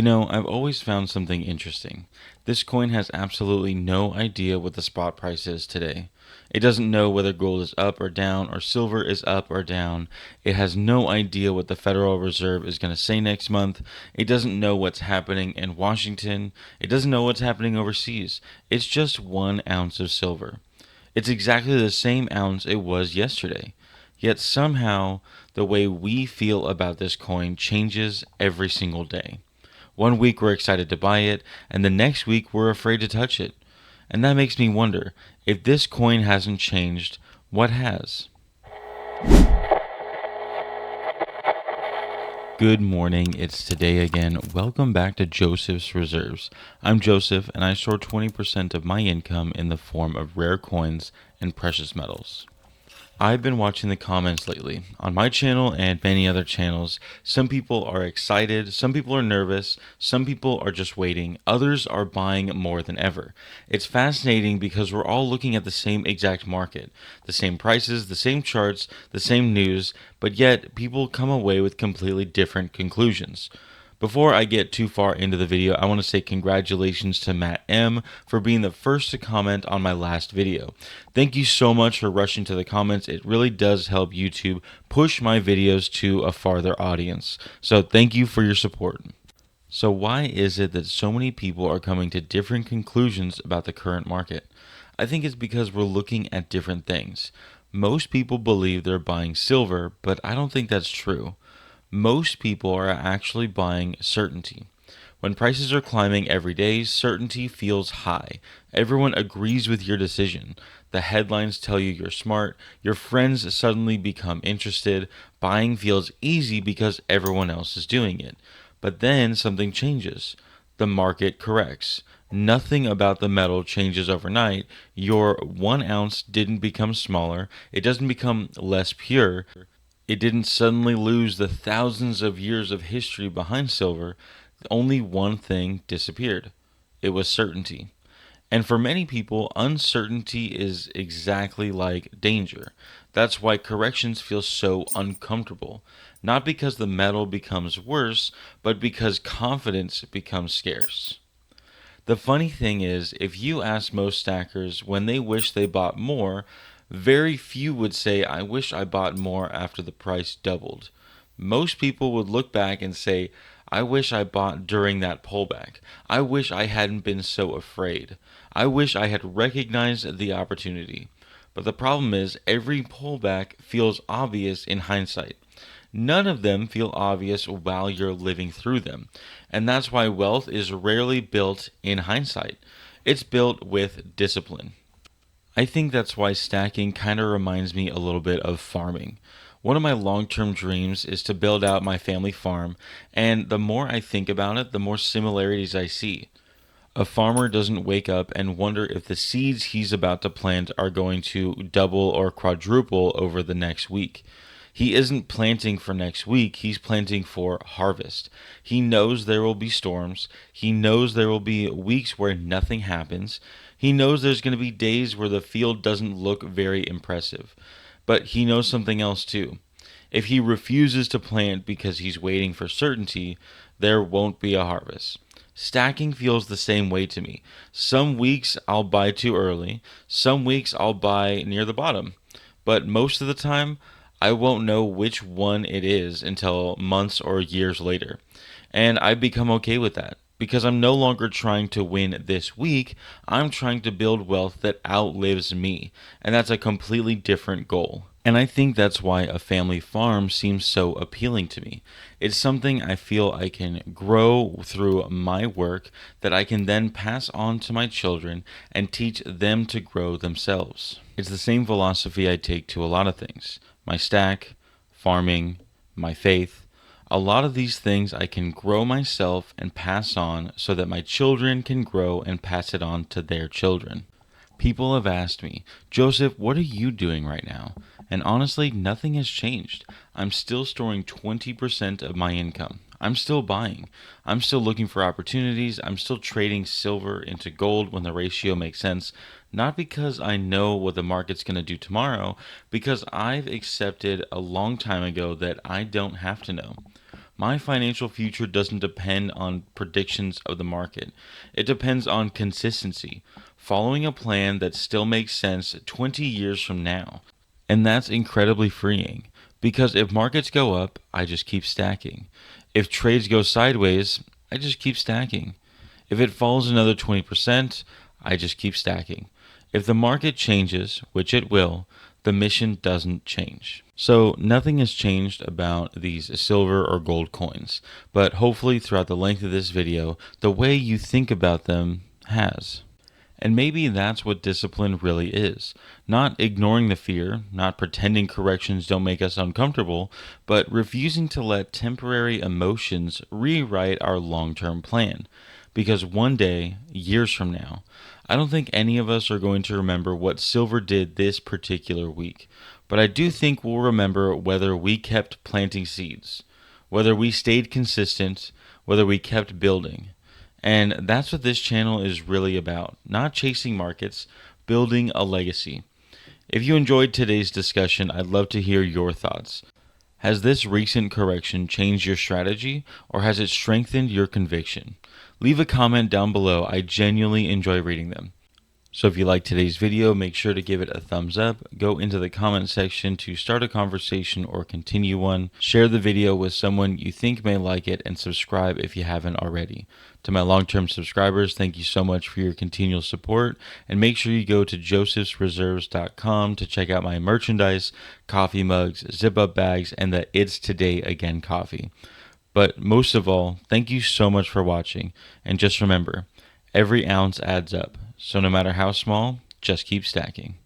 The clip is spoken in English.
I've always found something interesting. This coin has absolutely no idea what the spot price is today. It doesn't know whether gold is up or down or silver is up or down. It has no idea what the Federal Reserve is going to say next month. It doesn't know what's happening in Washington. It doesn't know what's happening overseas. It's just 1 ounce of silver. It's exactly the same ounce it was yesterday. Yet somehow, the way we feel about this coin changes every single day. One week we're excited to buy it, and the next week we're afraid to touch it. And that makes me wonder, if this coin hasn't changed, what has? Good morning, it's today again. Welcome back to Joseph's Reserves. I'm Joseph, and I store 20% of my income in the form of rare coins and precious metals. I've been watching the comments lately on my channel and many other channels. Some people are excited, some people are nervous, some people are just waiting, others are buying more than ever. It's fascinating because we're all looking at the same exact market, the same prices, the same charts, the same news, but yet people come away with completely different conclusions. Before I get too far into the video, I want to say congratulations to Matt M for being the first to comment on my last video. Thank you so much for rushing to the comments. It really does help YouTube push my videos to a farther audience. So thank you for your support. So why is it that so many people are coming to different conclusions about the current market? I think it's because we're looking at different things. Most people believe they're buying silver, but I don't think that's true. Most people are actually buying certainty. When prices are climbing every day, certainty feels high. Everyone agrees with your decision. The headlines tell you you're smart. Your friends suddenly become interested. Buying feels easy because everyone else is doing it. But then something changes. The market corrects. Nothing about the metal changes overnight. Your 1 ounce didn't become smaller. It doesn't become less pure. It didn't suddenly lose the thousands of years of history behind silver. Only one thing disappeared. It was certainty. And for many people, uncertainty is exactly like danger. That's why corrections feel so uncomfortable. Not because the metal becomes worse, but because confidence becomes scarce. The funny thing is, if you ask most stackers when they wish they bought more, very few would say, I wish I bought more after the price doubled. Most people would look back and say, I wish I bought during that pullback. I wish I hadn't been so afraid. I wish I had recognized the opportunity. But the problem is, every pullback feels obvious in hindsight. None of them feel obvious while you're living through them. And that's why wealth is rarely built in hindsight. It's built with discipline. I think that's why stacking kind of reminds me a little bit of farming. One of my long-term dreams is to build out my family farm, and the more I think about it, the more similarities I see. A farmer doesn't wake up and wonder if the seeds he's about to plant are going to double or quadruple over the next week. He isn't planting for next week, he's planting for harvest. He knows there will be storms. He knows there will be weeks where nothing happens. He knows there's going to be days where the field doesn't look very impressive. But he knows something else too. If he refuses to plant because he's waiting for certainty, there won't be a harvest. Stacking feels the same way to me. Some weeks I'll buy too early, some weeks I'll buy near the bottom. But most of the time, I won't know which one it is until months or years later. And I become okay with that because I'm no longer trying to win this week. I'm trying to build wealth that outlives me. And that's a completely different goal. And I think that's why a family farm seems so appealing to me. It's something I feel I can grow through my work that I can then pass on to my children and teach them to grow themselves. It's the same philosophy I take to a lot of things. My stack, farming, my faith. A lot of these things I can grow myself and pass on so that my children can grow and pass it on to their children. People have asked me, Joseph, what are you doing right now? And honestly, nothing has changed. I'm still storing 20% of my income. I'm still buying. I'm still looking for opportunities. I'm still trading silver into gold when the ratio makes sense. Not because I know what the market's going to do tomorrow, because I've accepted a long time ago that I don't have to know. My financial future doesn't depend on predictions of the market. It depends on consistency, following a plan that still makes sense 20 years from now. And that's incredibly freeing because if markets go up, I just keep stacking. If trades go sideways, I just keep stacking. If it falls another 20%, I just keep stacking. If the market changes, which it will, the mission doesn't change. So nothing has changed about these silver or gold coins, but hopefully throughout the length of this video, the way you think about them has. And maybe that's what discipline really is. Not ignoring the fear, not pretending corrections don't make us uncomfortable, but refusing to let temporary emotions rewrite our long term plan. Because one day, years from now, I don't think any of us are going to remember what silver did this particular week. But I do think we'll remember whether we kept planting seeds, whether we stayed consistent, whether we kept building. And that's what this channel is really about, not chasing markets, building a legacy. If you enjoyed today's discussion, I'd love to hear your thoughts. Has this recent correction changed your strategy or has it strengthened your conviction? Leave a comment down below. I genuinely enjoy reading them. So if you liked today's video, make sure to give it a thumbs up, go into the comment section to start a conversation or continue one, share the video with someone you think may like it, and subscribe if you haven't already. To my long-term subscribers, thank you so much for your continual support, and make sure you go to josephsreserves.com to check out my merchandise, coffee mugs, zip-up bags, and the It's Today Again coffee. But most of all, thank you so much for watching, and just remember, every ounce adds up. So no matter how small, just keep stacking.